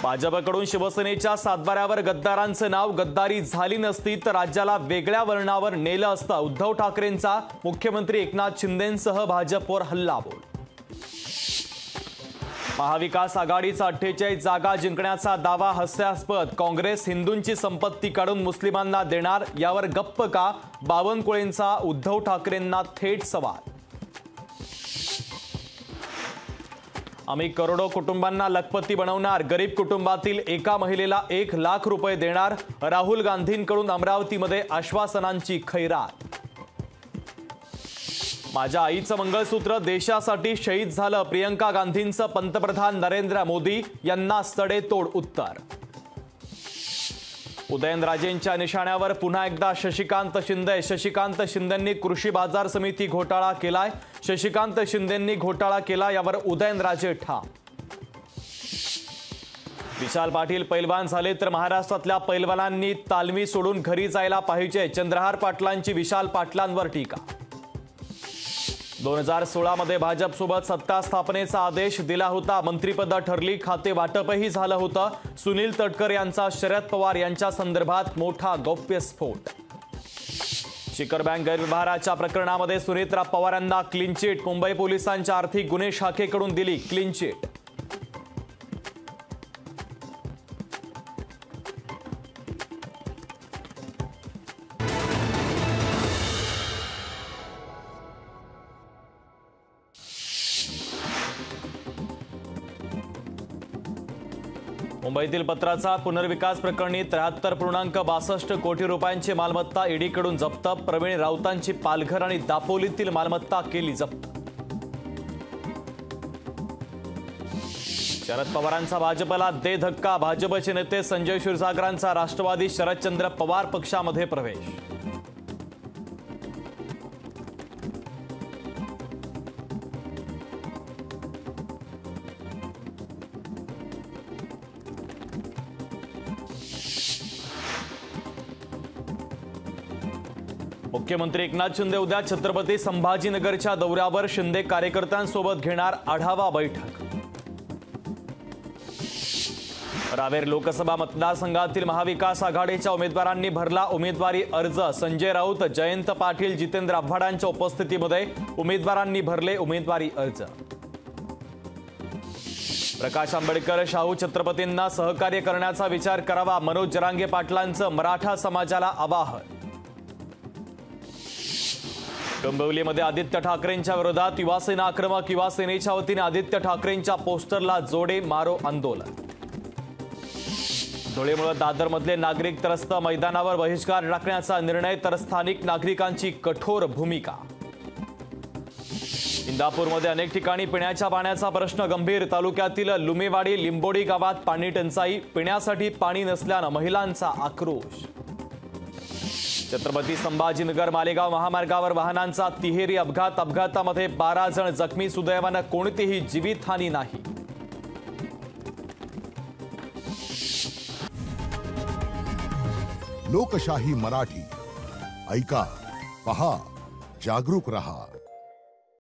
भाजपकडून शिवसेनेच्या सातबाऱ्यावर गद्दारांचं नाव, गद्दारी झाली नसती तर राज्याला वेगळ्या वर्णावर नेलं असतं. उद्धव ठाकरेंचा मुख्यमंत्री एकनाथ शिंदेंसह भाजपवर हल्लाबोल. महाविकास आघाडीचा 48 जागा जिंकण्याचा दावा हास्यास्पद. काँग्रेस हिंदूंची संपत्ती काढून मुस्लिमांना देणार, यावर गप्प का? बावनकुळेंचा उद्धव ठाकरेंना थेट सवाल. आम्ही करोडो कुटुंबांना लखपती बनवणार, गरीब कुटुंबातील एका महिलेला 1 लाख रुपये देणार. राहुल गांधींकडून अमरावतीमध्ये आश्वासनांची खैरात. माझ्या आईचं मंगळसूत्र देशासाठी शहीद झालं, प्रियंका गांधींचं पंतप्रधान नरेंद्र मोदी यांना सडेतोड उत्तर. उदयनराजेंच्या निशाण्यावर पुन्हा एकदा शशिकांत शिंदे. शशिकांत शिंदेंनी कृषी बाजार समिती घोटाळा केलाय. शशिकांत शिंदेंनी घोटाळा केला, यावर उदयनराजे ठाम. विशाल पाटील पैलवान झाले तर महाराष्ट्रातल्या पैलवानांनी तालमी सोडून घरी जायला पाहिजे. चंद्रहार पाटलांची विशाल पाटलांवर टीका. 2016 मध्ये भाजपसोबत सत्ता स्थापनेचा आदेश दिला होता. मंत्रिपद ठरली, खाते वाटपही झालं होतं. सुनील तटकर यांचा शरद पवार यांच्या संदर्भात मोठा गौप्यस्फोट. शिखर बँक गैरव्यवहाराच्या प्रकरणामध्ये सुनेत्रा पवारांना क्लीन चिट. मुंबई पोलिसांच्या आर्थिक गुन्हे शाखेकडून दिली क्लीन चिट. मुंबईतील पत्राचा पुनर्विकास प्रकरणी 73.62 कोटी रुपयांची मालमत्ता ईडीकडून जप्त. प्रवीण राऊतांची पालघर आणि दापोलीतील मालमत्ता केली जप्त. शरद पवारांचा भाजपला दे धक्का. भाजपचे नेते संजय क्षीरसागरांचा राष्ट्रवादी शरदचंद्र पवार पक्षामध्ये प्रवेश. मुख्यमंत्री एकनाथ शिंदे उद्या छत्रपती संभाजीनगरच्या दौऱ्यावर. शिंदे कार्यकर्त्यांसोबत घेणार आढावा बैठक. रावेर लोकसभा मतदारसंघातील महाविकास आघाडीच्या उमेदवारांनी भरला उमेदवारी अर्ज. संजय राऊत, जयंत पाटील, जितेंद्र आव्हाडांच्या उपस्थितीमध्ये उमेदवारांनी भरले उमेदवारी अर्ज. प्रकाश आंबेडकर, शाहू छत्रपतींना सहकार्य करण्याचा विचार करावा. मनोज जरांगे पाटलांचं मराठा समाजाला आवाहन. डोंबिवलीमध्ये आदित्य ठाकरेंच्या विरोधात युवासेना आक्रमक. युवासेनेच्या वतीने आदित्य ठाकरेंच्या पोस्टरला जोडे मारो आंदोलन. धुळेमुळे दादरमधले नागरिक त्रस्त. मैदानावर बहिष्कार टाकण्याचा निर्णय तर स्थानिक नागरिकांची कठोर भूमिका. इंदापूरमध्ये अनेक ठिकाणी पिण्याच्या पाण्याचा प्रश्न गंभीर. तालुक्यातील लुमेवाडी लिंबोडी गावात पाणी टंचाई. पिण्यासाठी पाणी नसल्यानं महिलांचा आक्रोश. छत्रपती संभाजीनगर मालेगाव महामार्गावर वाहनांचा तिहेरी अपघात. अपघातामध्ये 12 जण जखमी. सुदैवानं कोणतीही जीवितहानी नाही. लोकशाही मराठी ऐका, पहा, जागरूक रहा.